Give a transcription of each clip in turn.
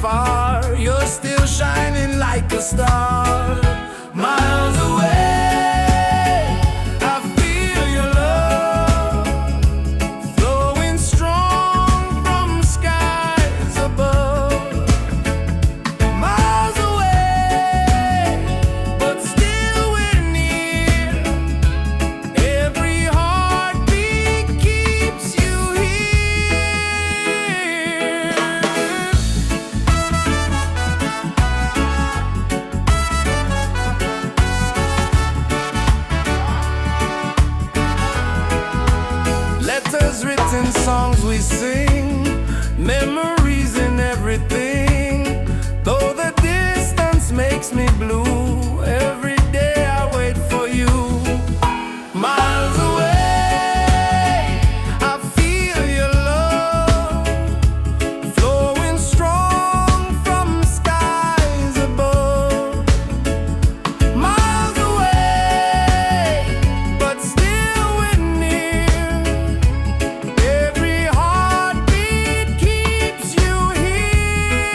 far, you're still shining like a star. Miles away, I feel your love flowing strong from skies above. Miles away, but still we're near. Every heartbeat keeps you here. Letters written, songs we sing, memories in everything. Though the distance makes me blue, every day I wait for you. Miles away, I feel your love flowing strong from skies above. Miles away, but still we're near. Every heartbeat keeps you here.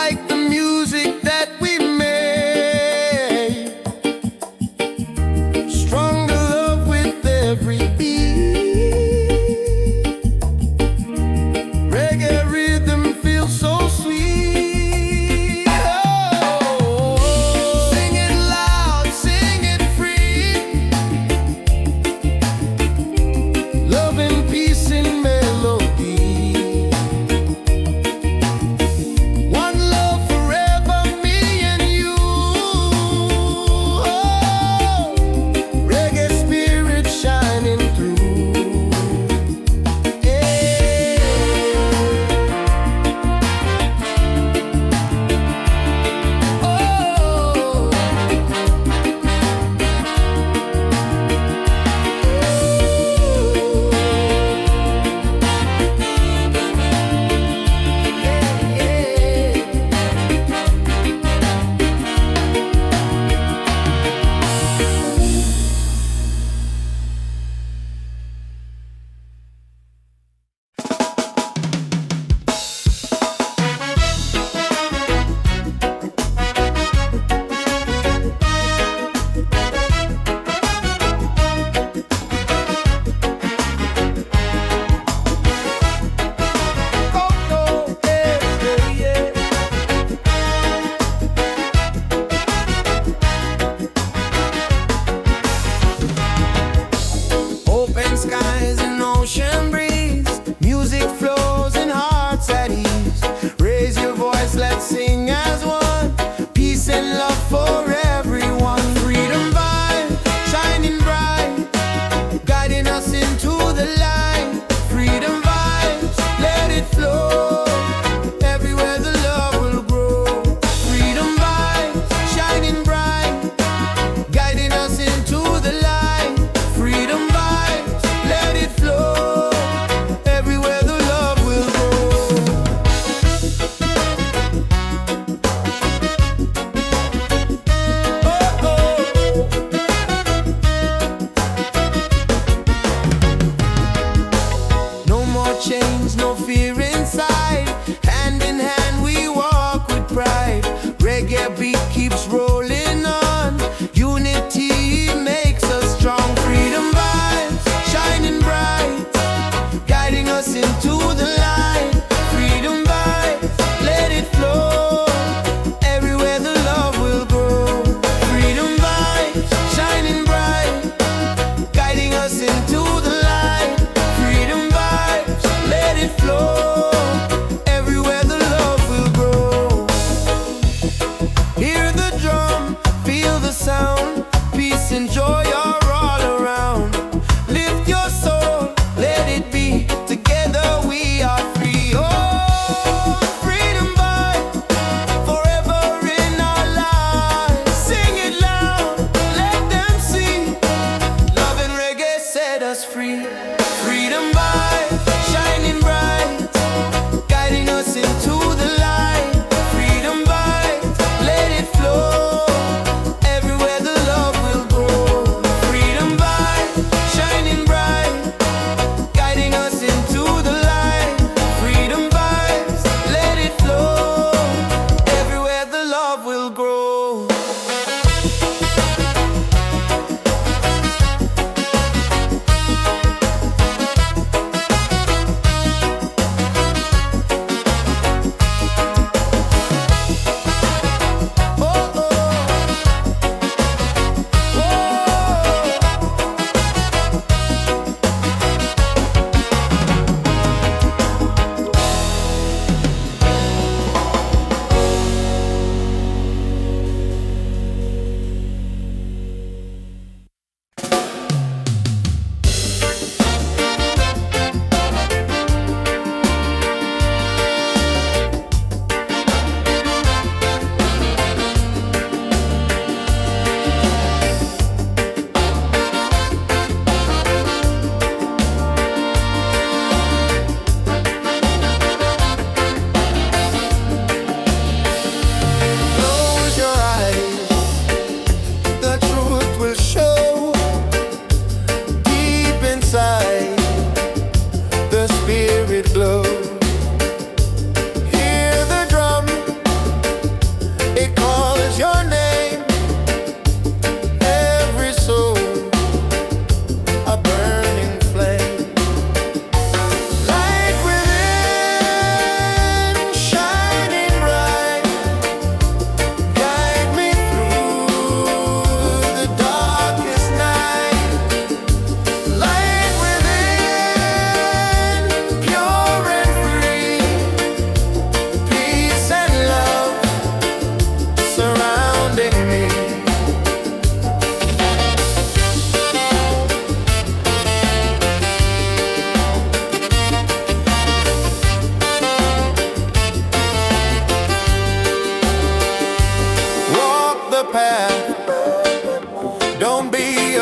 like the music that we made. Stronger love with every beat. Reggae rhythm feels so sweet. Oh, sing it loud, sing it free. Love and peace in melody. One love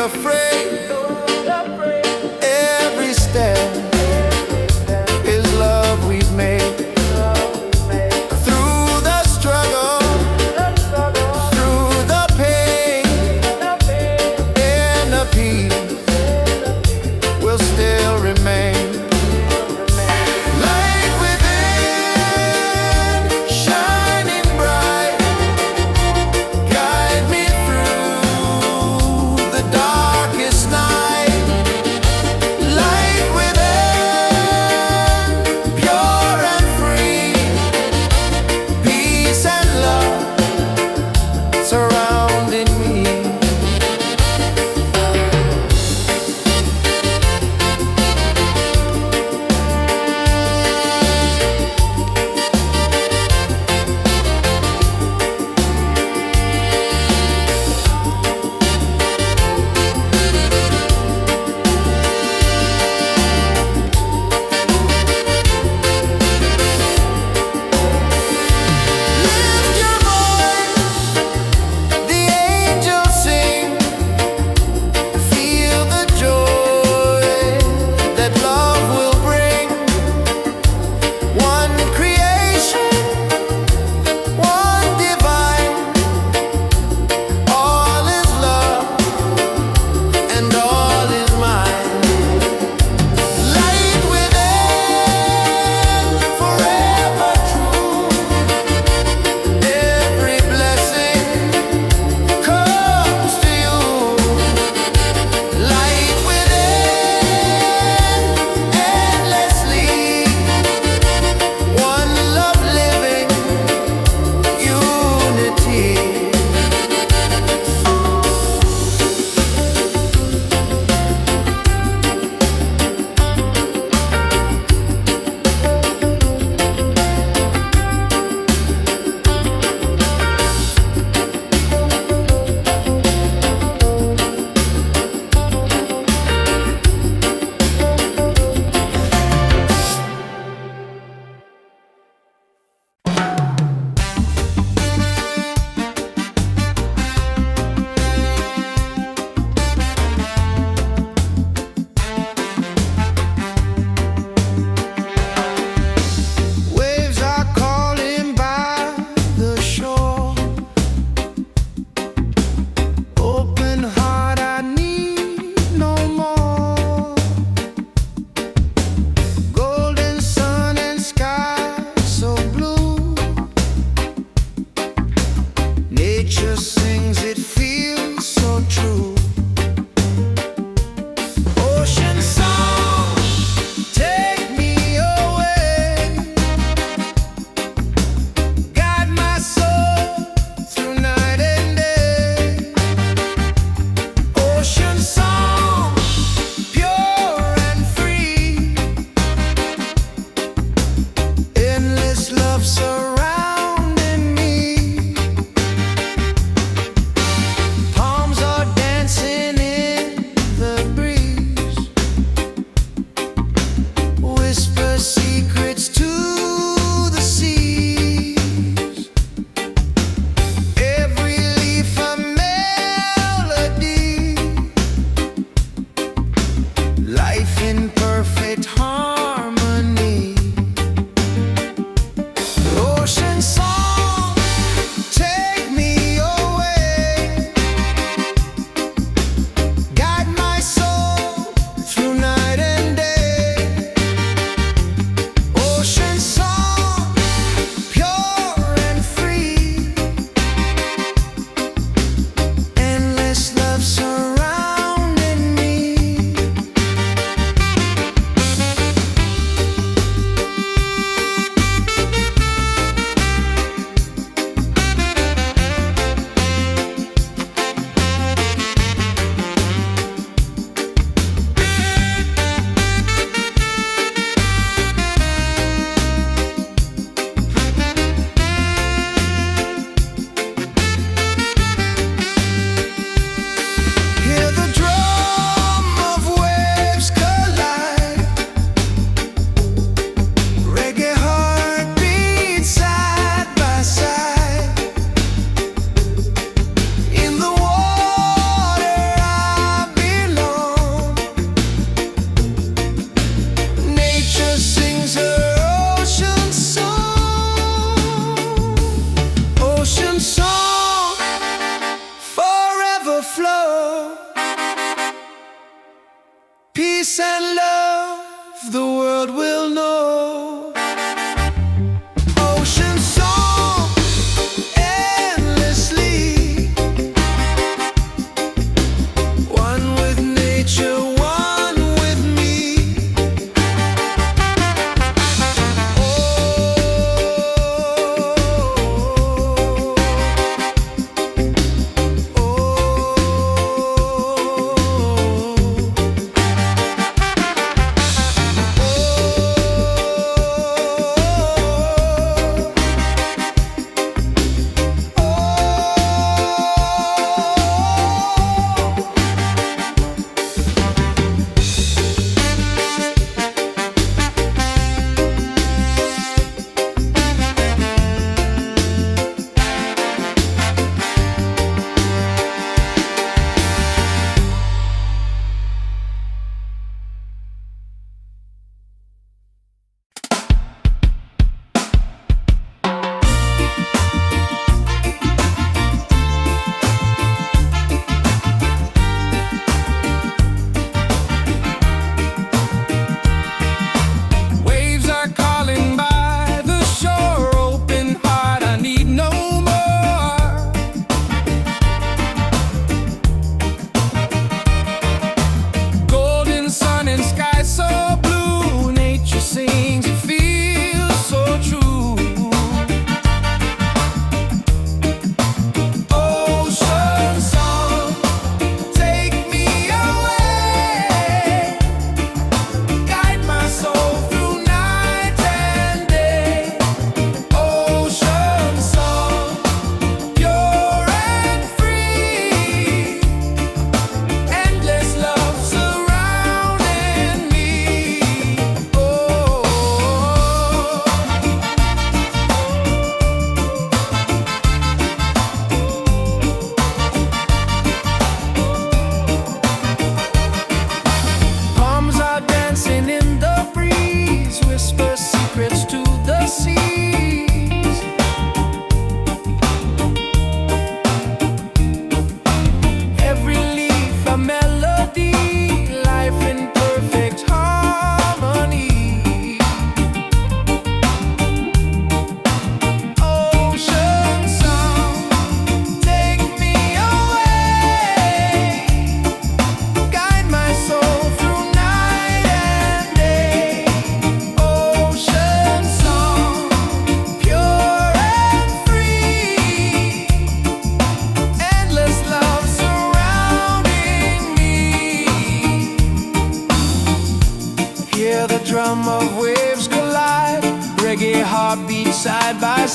afraid. Every step is love we've made. Through the struggle, through the pain, and the peace will still remain. Light within, shining bright, guide me through the darkest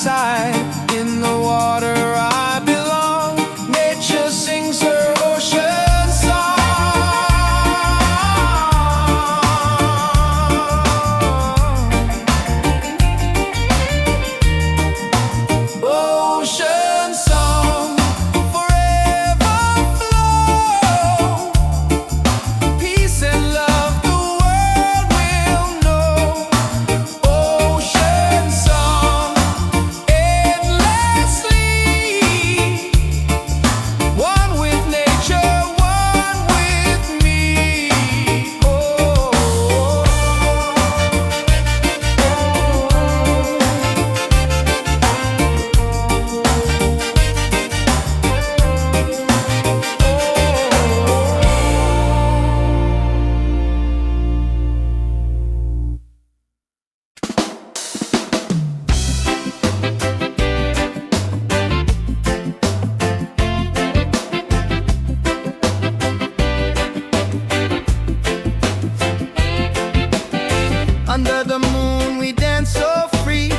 side. In the water I belong. Nature sings her ocean song. Ocean song, forever flow. Peace and love the world will know. Ocean song, endlessly. One with nature, one with me. Under the moon we dance so free.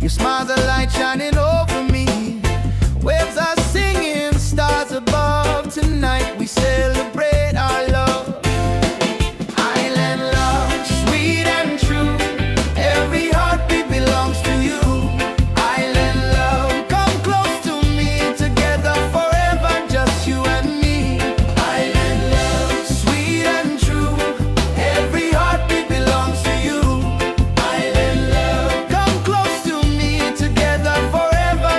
Your smile's a light shining over me. Waves are singing, stars above. Tonight we celebrate our love. Island love, sweet and true. Every heartbeat belongs to you. Island love, come close to me. Together forever, just you and me. Island love, sweet and true. Every heartbeat belongs to you. Island love, come close to me. Together forever,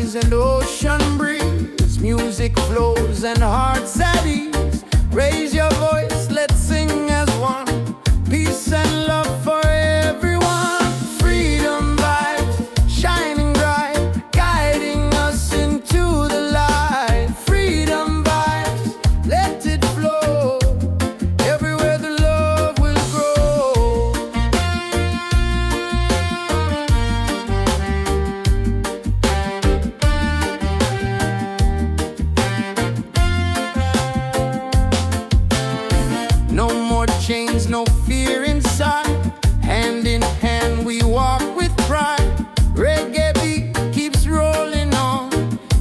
skies and ocean breeze. Music flows and hearts at ease. Raise your voice, let's sing as one. Peace and love for everyone. Freedom vibes, shining bright, guiding us into the light. Freedom vibes, let it flow. Everywhere the love will grow. No more chains, no fear inside. Hand in hand we walk with pride. Reggae beat keeps rolling on.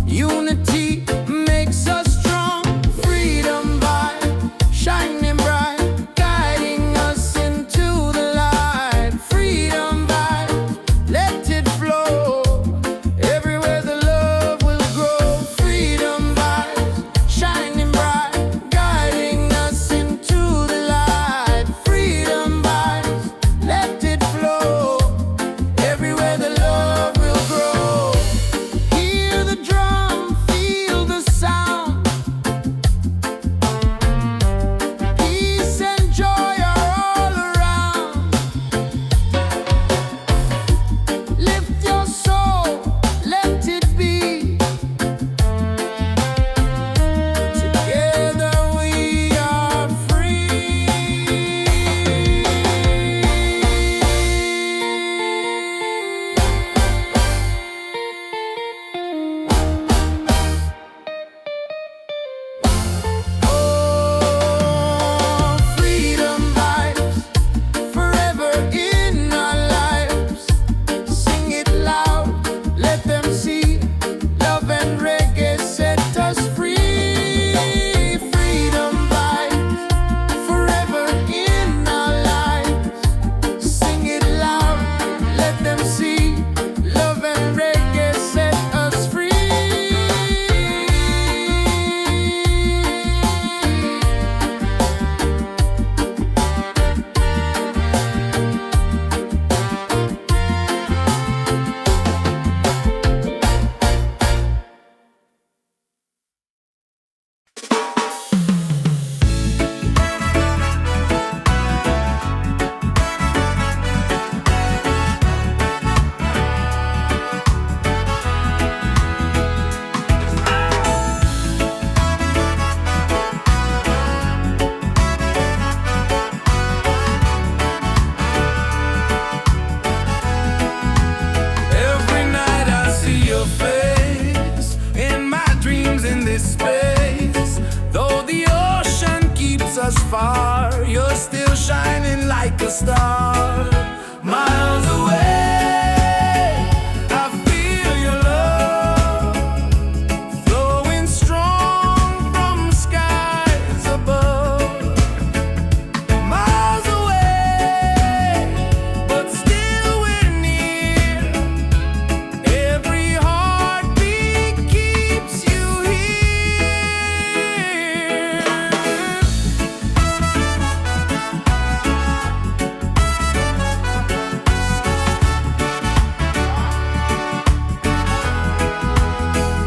Unity makes us strong. Freedom vibe, shining bright, guiding us into the light. Freedom vibe, let it flow. Everywhere the love will grow. Freedom vibes, shining bright, guiding us into the light. Freedom vibes, let it flow. Everywhere the love will grow. Hear the drum, feel the sound. Peace and joy are all around. Lift your soul, let it be. Together we are free. Oh, freedom vibes, forever in our lives. Sing it loud, let them see. Love and reggae set us free. Freedom vibes, forever in our lives. Sing it loud, let them see. Love and reggae set us free. Every night I see your face in my dreams in this space. Though the ocean keeps us far, you're still shining like a star. Miles away, I feel your love flowing strong from skies above. Miles away, but still we're near. Every heartbeat keeps you here.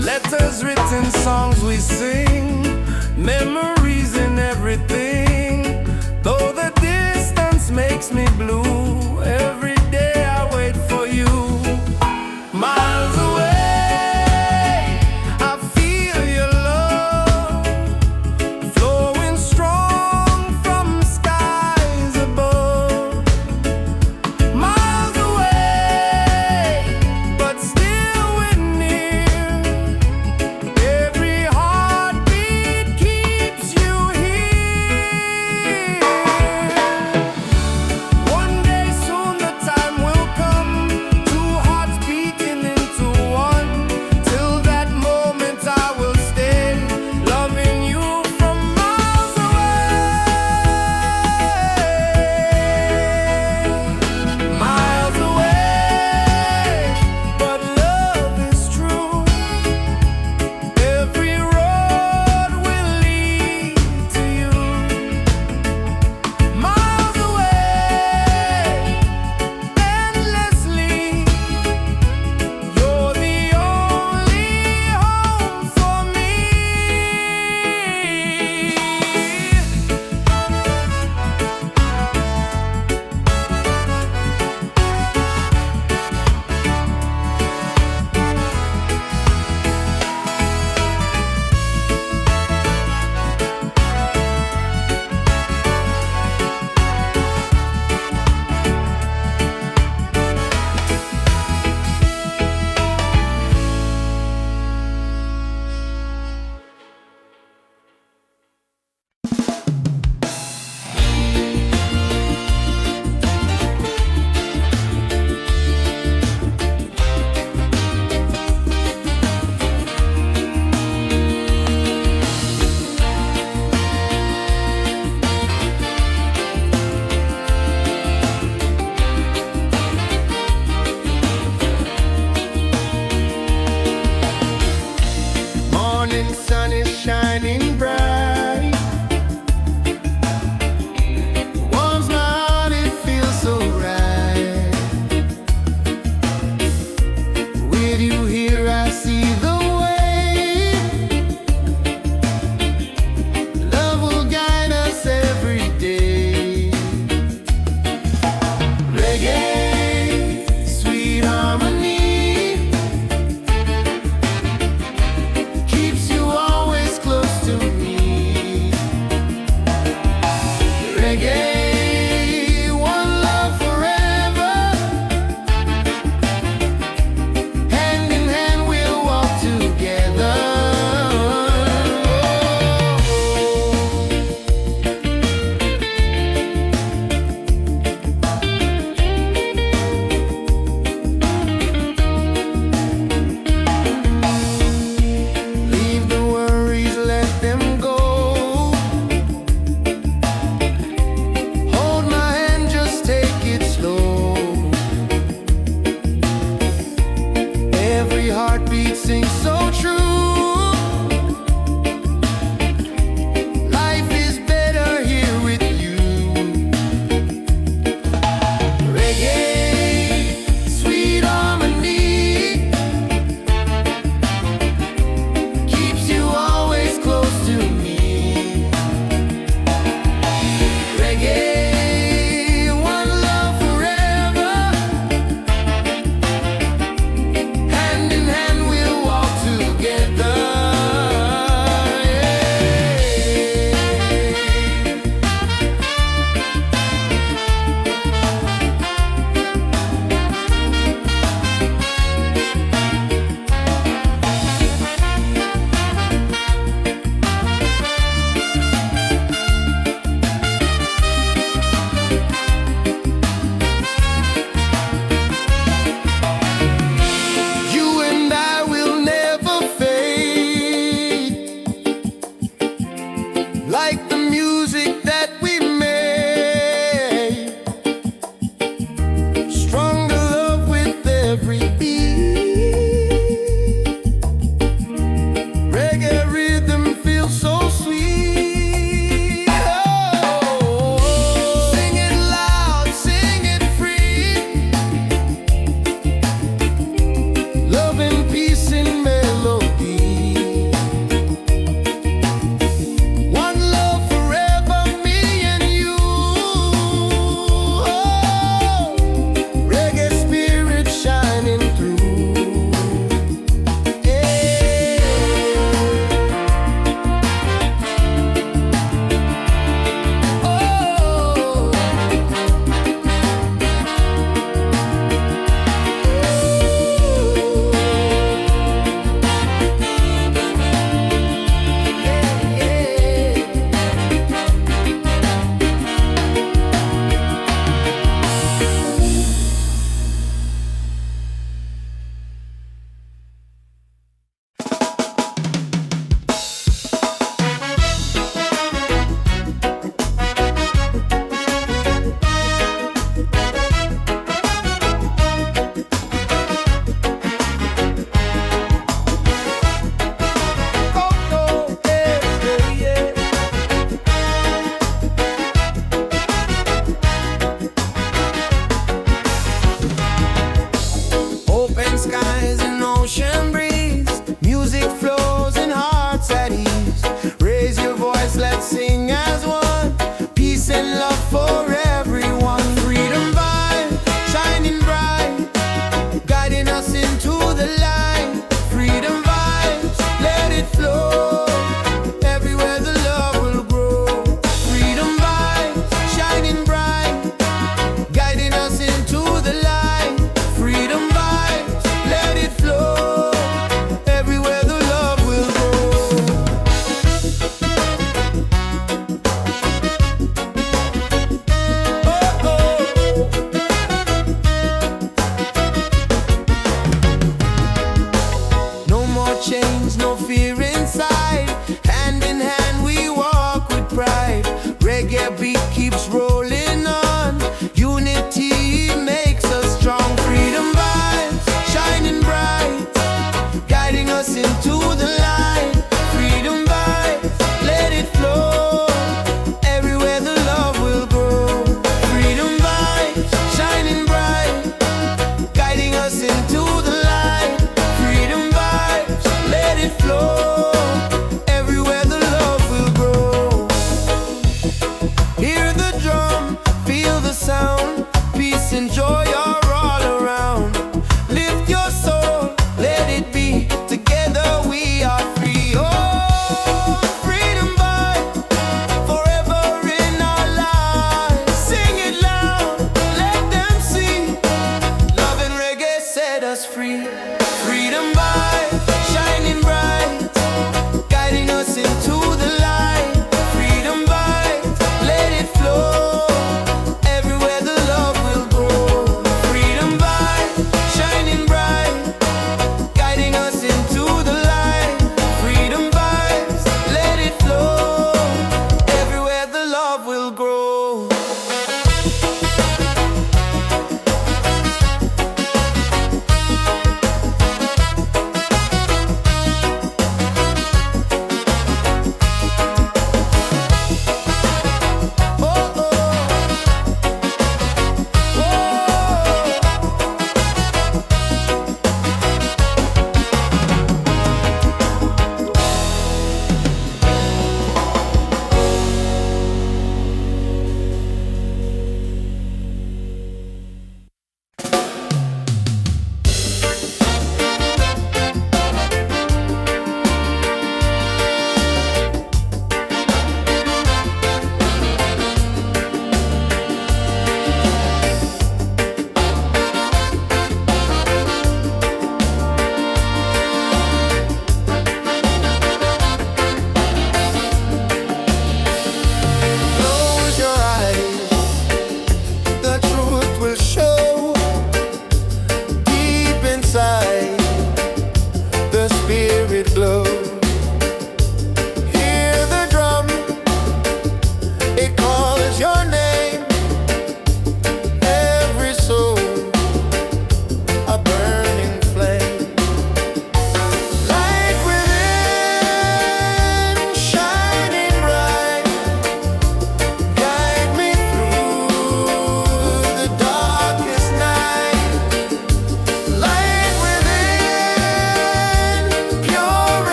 Letters written, songs we sing, memories in everything. Though the distance makes me blue, every day I wait for you. Miles away, I feel your love flowing strong from skies above. Miles away, but still we're near. Every heartbeat keeps you here. One day soon the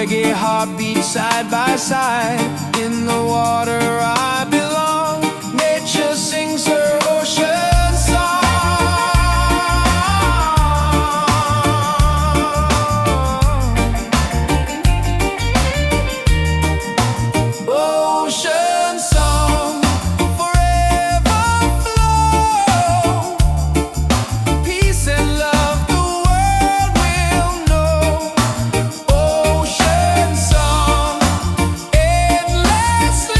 reggae heartbeat side by side. In the water I belong. Nature sings her ocean song. Ocean song, forever flow. Peace and love the world will know. Ocean song, endlessly.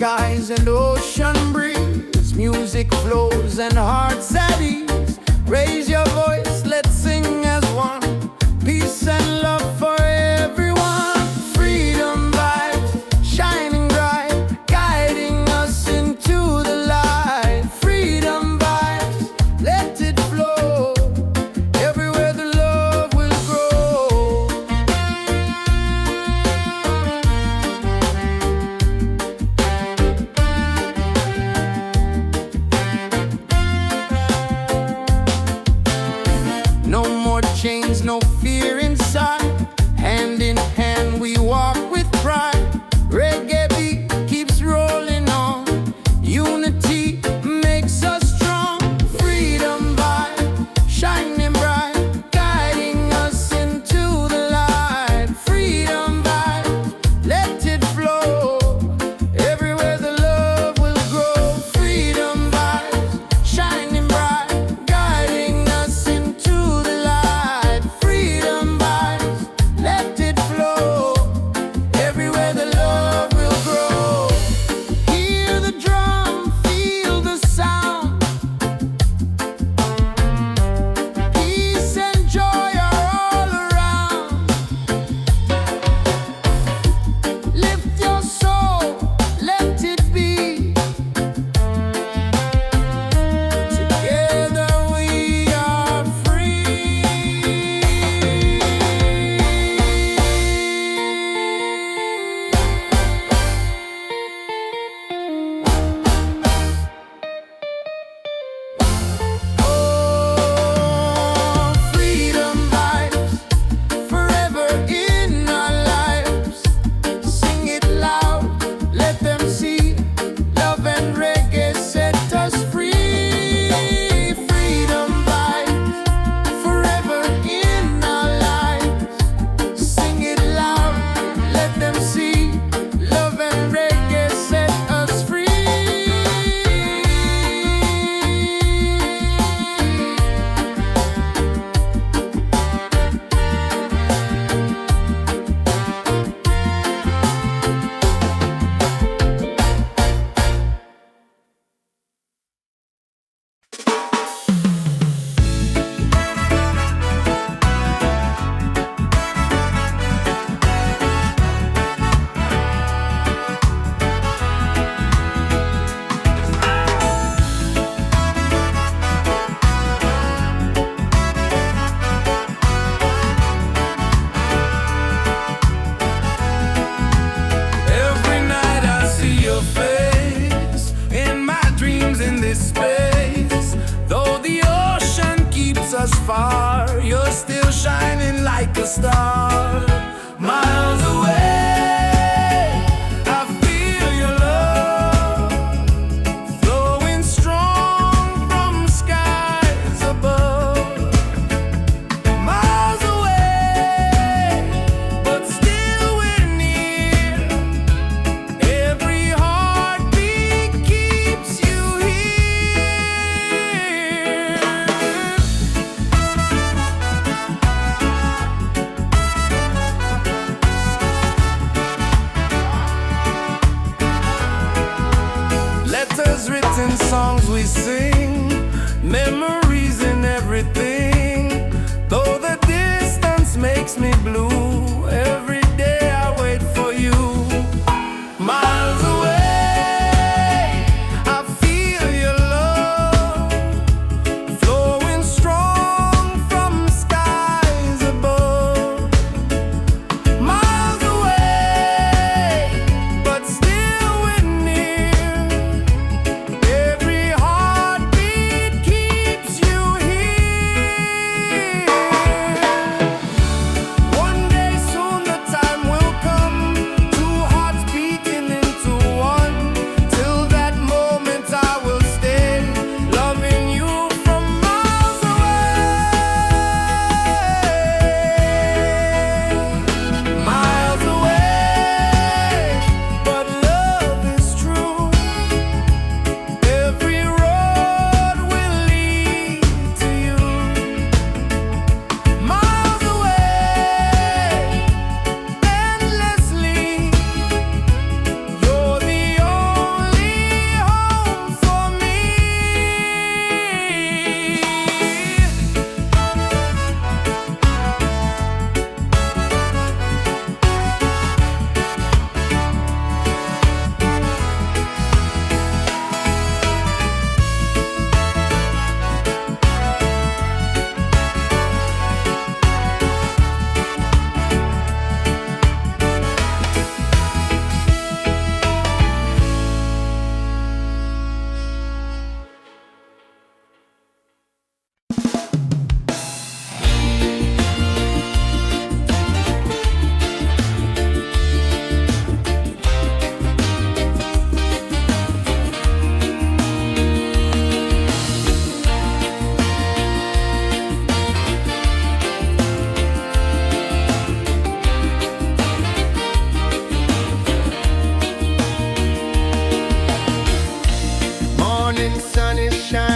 skies and ocean breeze, music flows and hearts at ease. Raise your voice, let's sing as one. Peace and love for everyone. Freedom vibes, shining bright, guiding us into the light. Freedom vibes, let it flow. Everywhere the love will grow. No more chains, no fear inside. Hand in hand we walk with pride. Reggae beat keeps rolling on. Unity makes us strong. Freedom vibe, shining bright, guiding us into the light. Freedom vibe, let it flow. Everywhere the love will grow. Freedom vibes, shining bright, guiding us into the light. Freedom vibes, let it flow. Everywhere the love will grow. Hear the drum, feel the sound. Peace and joy are all around. Lift your soul, let it be. Together we are free. Oh, freedom vibes, forever in our lives. Sing it loud, let them see. Love and reggae set us free. Freedom vibes, forever in our lives. Sing it loud, let them see. Love and reggae set us free. Every night I see your face in my dreams in this space. Though the ocean keeps us far, you're still shining like a star. Miles away, I feel your love flowing strong from skies above. Miles away, but still we're near. Every heartbeat keeps you here. Letters written, songs we sing, memories in everything. Though the distance makes me blue, every day I wait for you. Miles away, I feel your love flowing strong from skies above. Miles away, but still we're near. Every heartbeat keeps you here. One day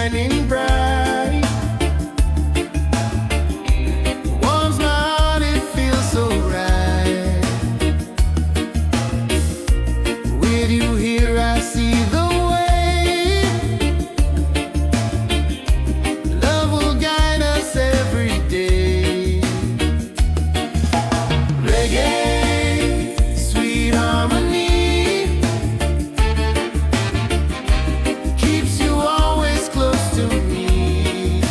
shining bright. Warms my heart, it feels so right. With you here I see the way. Love will guide us every day. Reggae, sweet harmony, keeps you always close to me.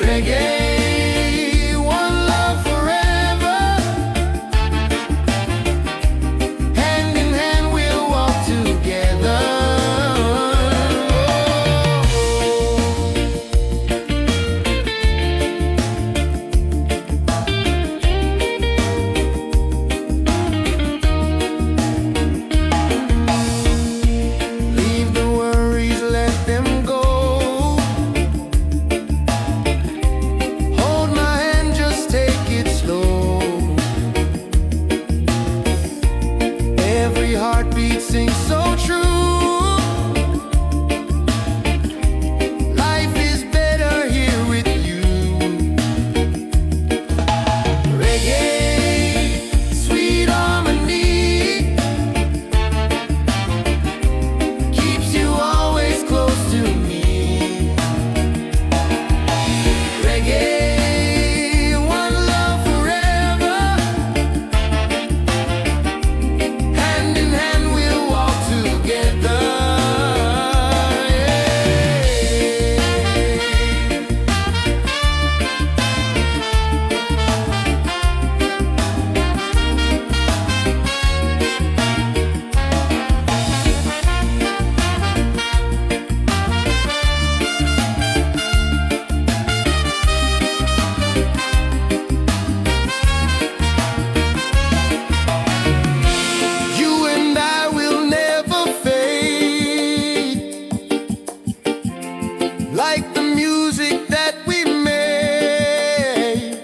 Reggae, one love forever. Hand in hand we'll walk together. Leave the worries, let them go. Hold my hand, just take it slow. Every heartbeat sings so true. Life is better here with you. Reggae, sweet harmony, keeps you always close to me. Reggae, one love forever. Hand in hand we'll walk together. You and I will never fade, like the music that we made.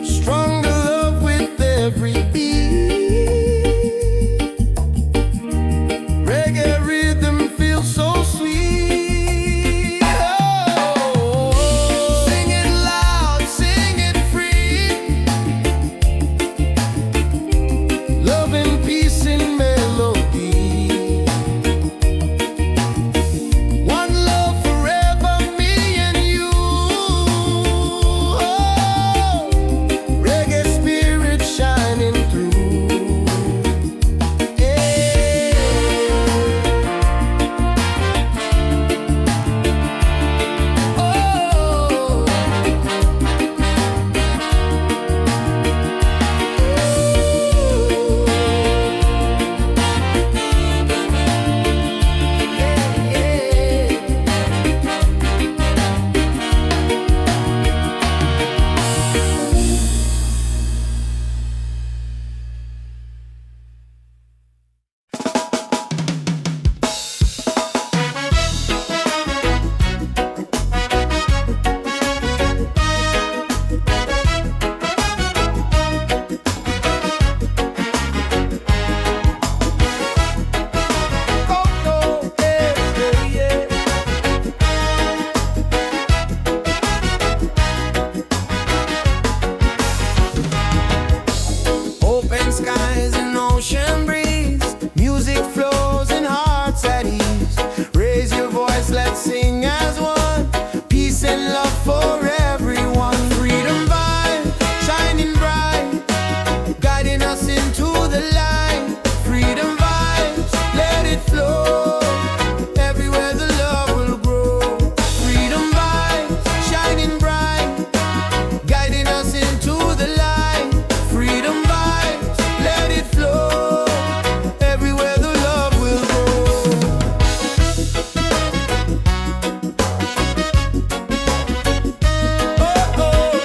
Stronger love with every beat. Reggae rhythm feels so sweet. Oh, sing it loud, sing it free. Love and peace in melody. One love forever, me and you. Oh, reggae spirit shining through. Yeah. Oh. Open skies and ocean breeze, music flows and hearts at ease. Raise your voice, let's sing as one. Peace and love for everyone. Freedom vibe, shining bright, guiding us into the light. Freedom vibes, let it flow. Everywhere the love will grow. Freedom vibes, shining bright, guiding us into the light. Freedom vibes, let it flow. Everywhere the love will grow. Oh, oh.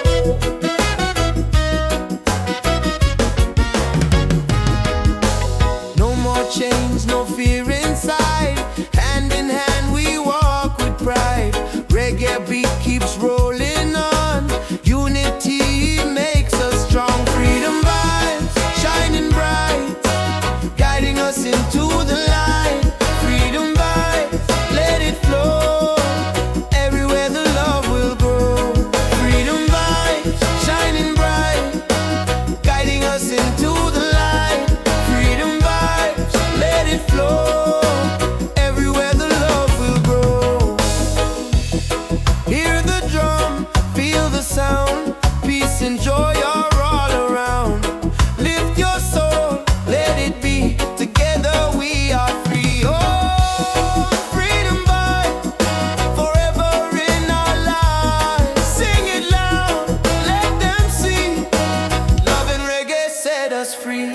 us free.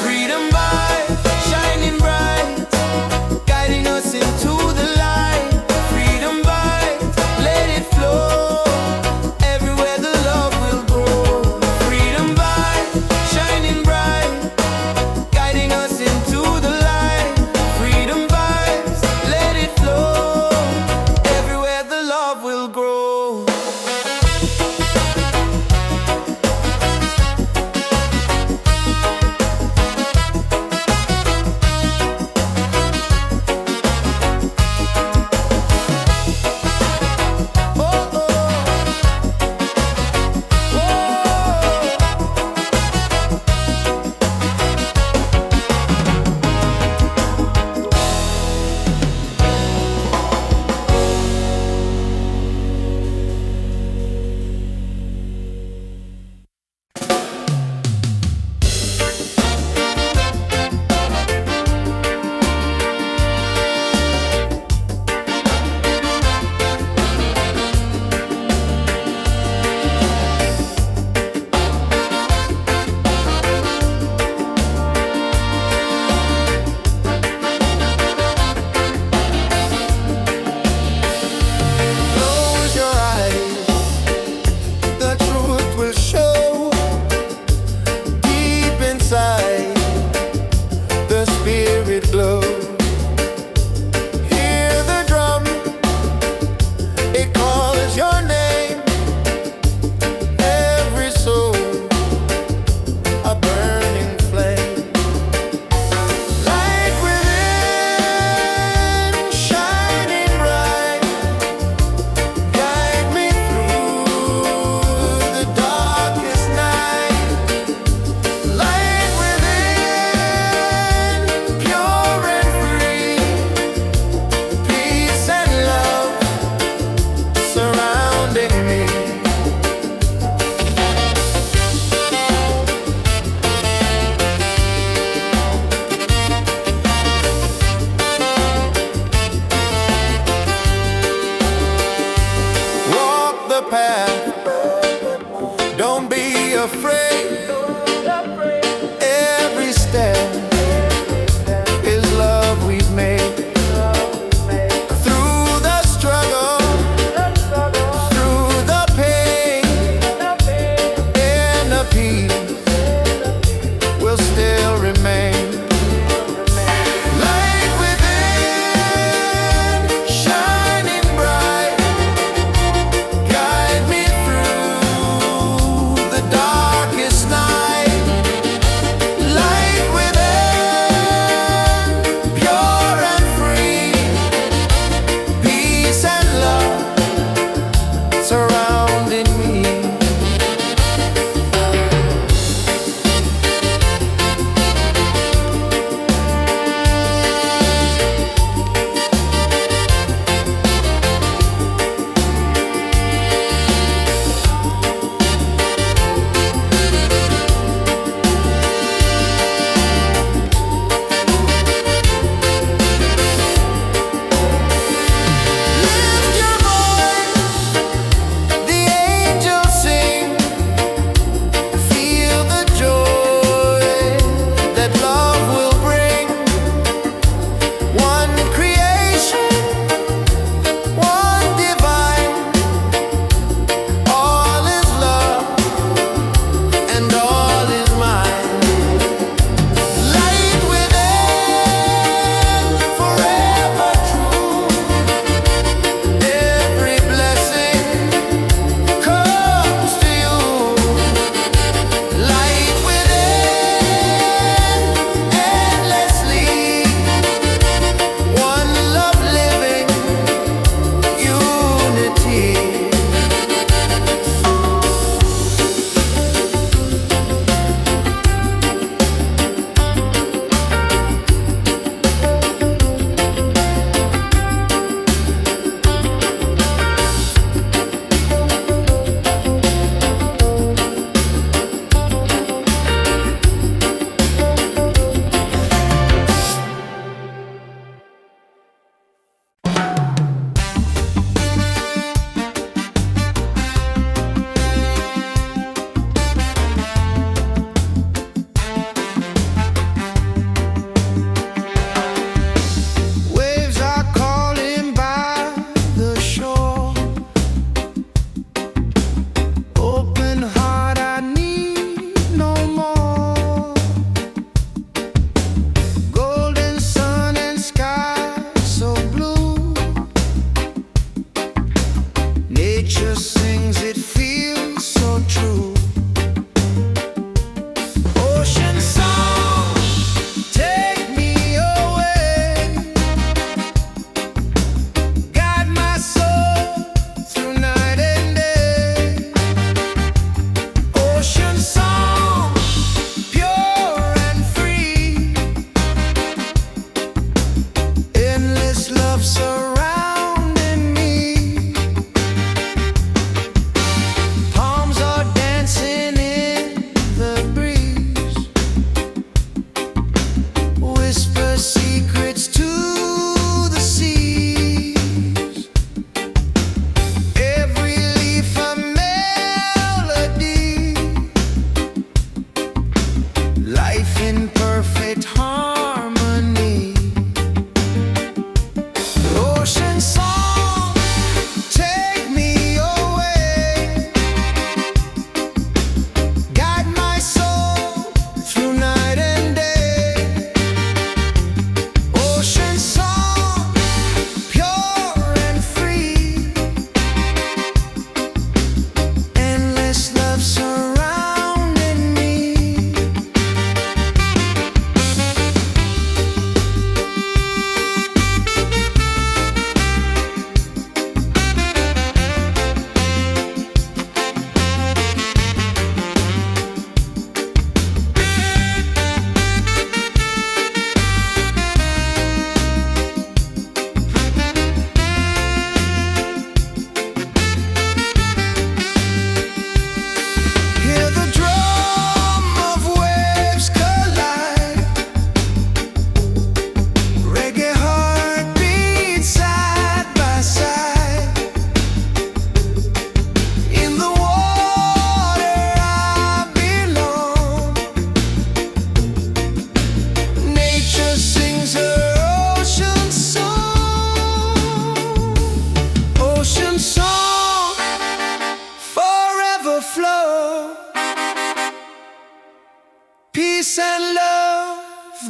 Freedom vibes shining bright, guiding us into the light. Freedom vibes, let it flow. Everywhere the love will grow. Freedom vibes shining bright, guiding us into the light. Freedom vibes, let it flow. Everywhere the love will grow.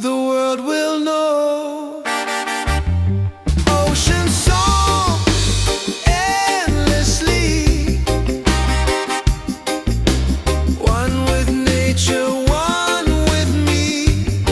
the world will know. Ocean song, endlessly, one with nature, one with me.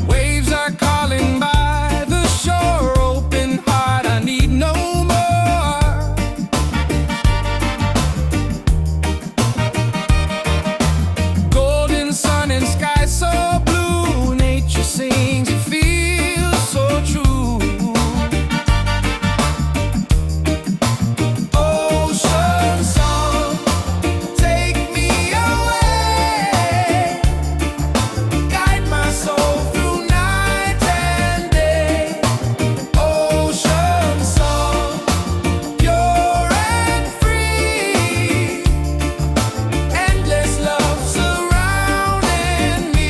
Waves are calling by the shore, open heart, I need no more. Golden sun and sky so blue, nature sings, it feels so true. Ocean song, take me away, guide my soul through night and day. Ocean song, pure and free, endless love surrounding me.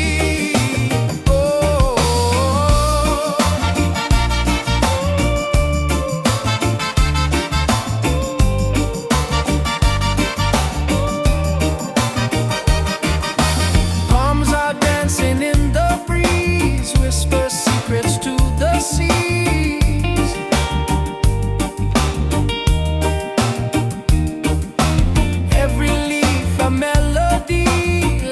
Palms are dancing in the breeze, whisper secrets to the seas. Every leaf a melody,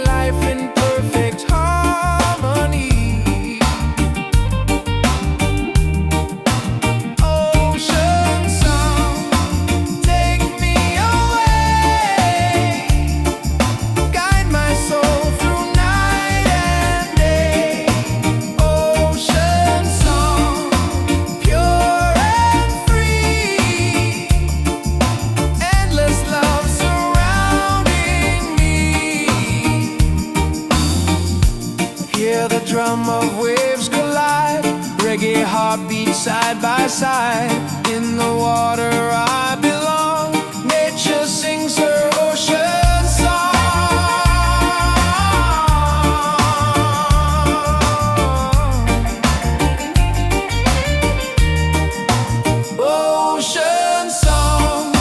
life in perfect harmony. Ocean song, take me away, guide my soul through night and day. Ocean song, pure and free, endless love surrounding me. Hear the drum of waves collide, reggae heartbeat side by side. In the water I belong, nature sings her ocean song. Ocean song,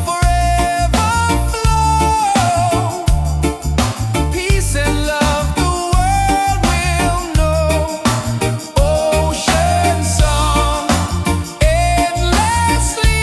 forever flow, peace and love the world will know. Ocean song, endlessly,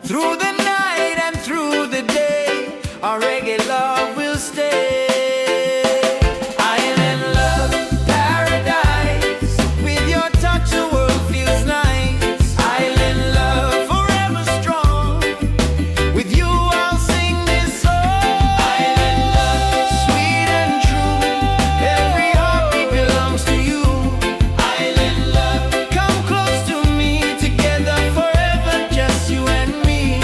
Through the night and through the day, our reggae love will stay. Island love, paradise. With your touch, the world feels nice. Island love, forever strong. With you, I'll sing this song. Island love, sweet and true. Every heartbeat belongs to you. Island love, come close to me. Together forever, just you and me.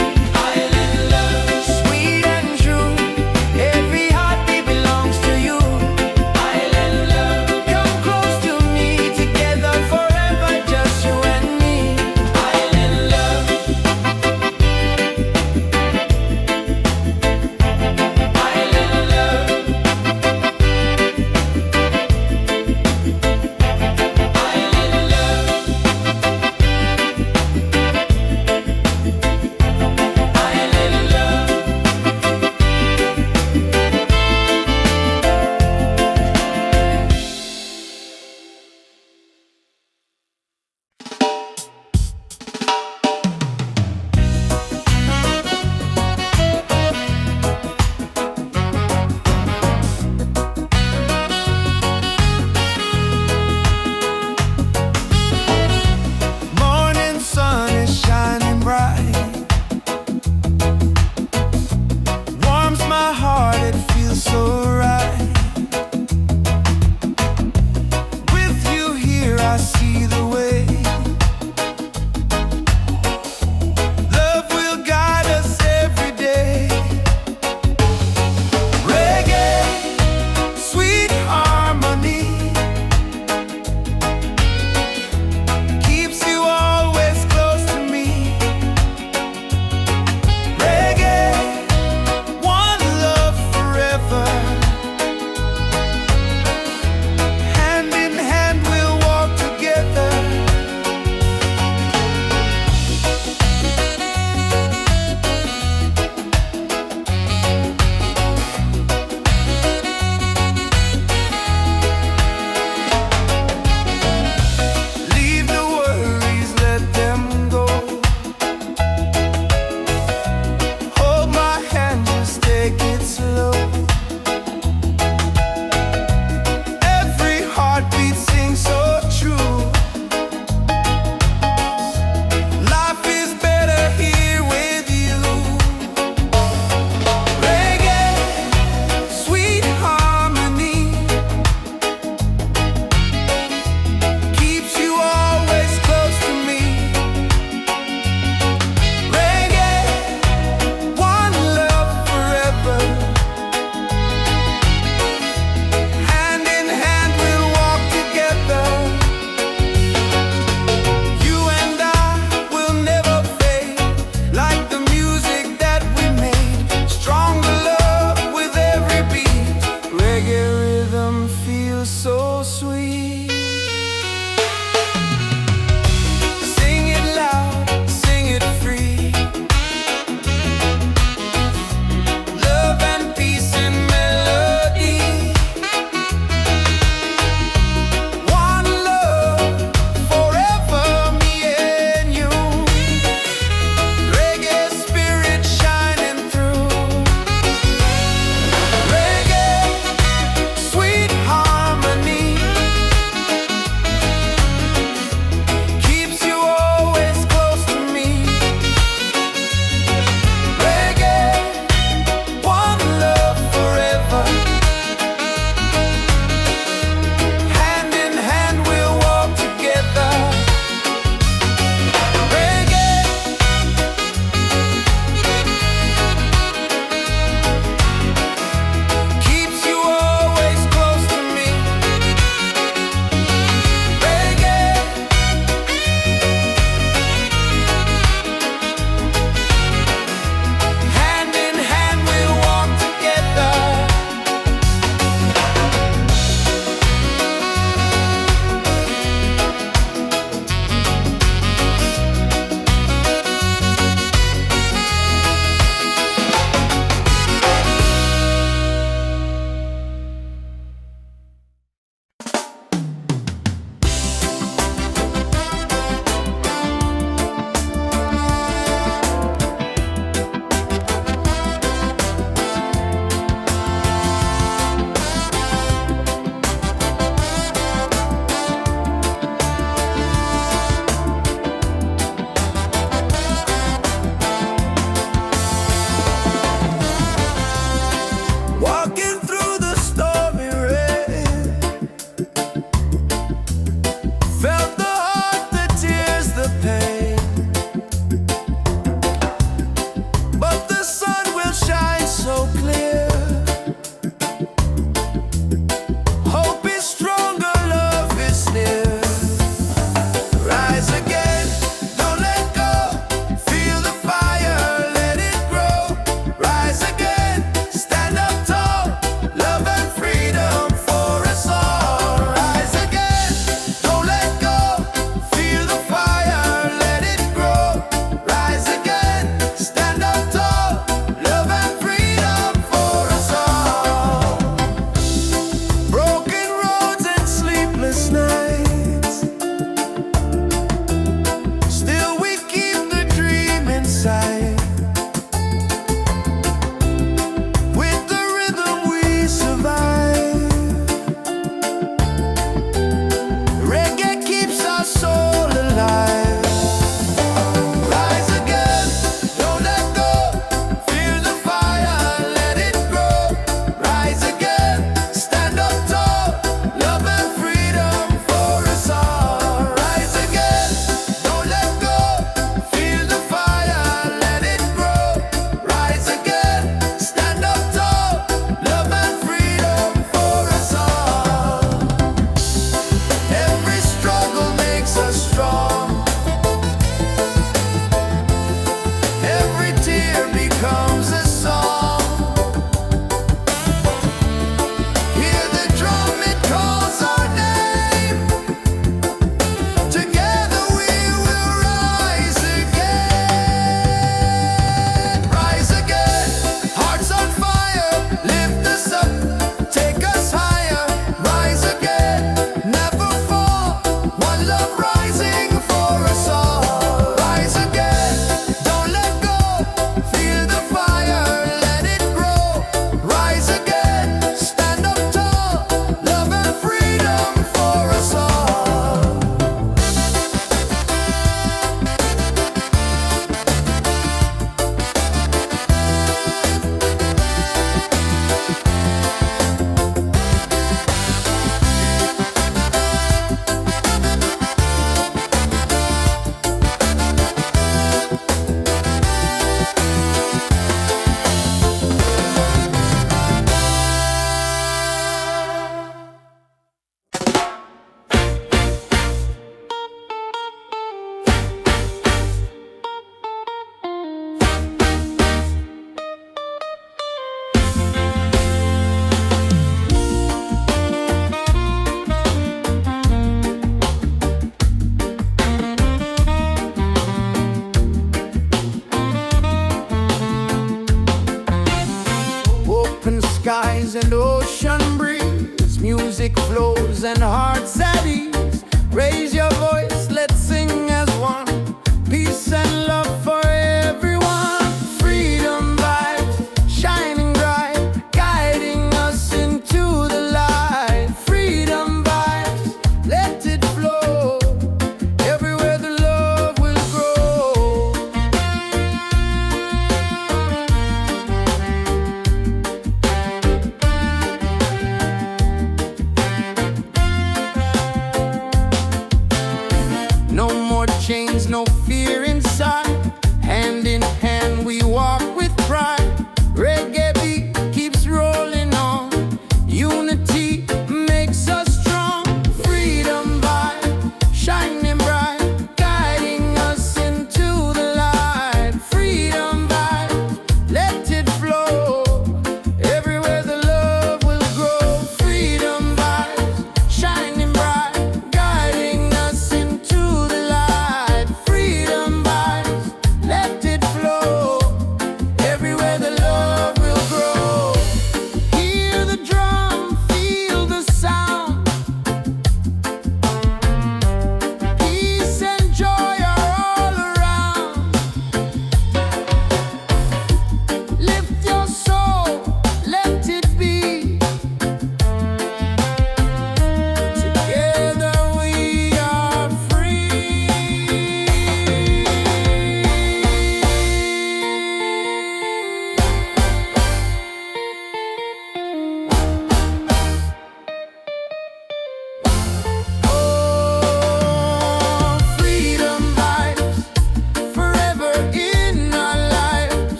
skies and ocean breeze. Music flows and hearts at ease. Raise your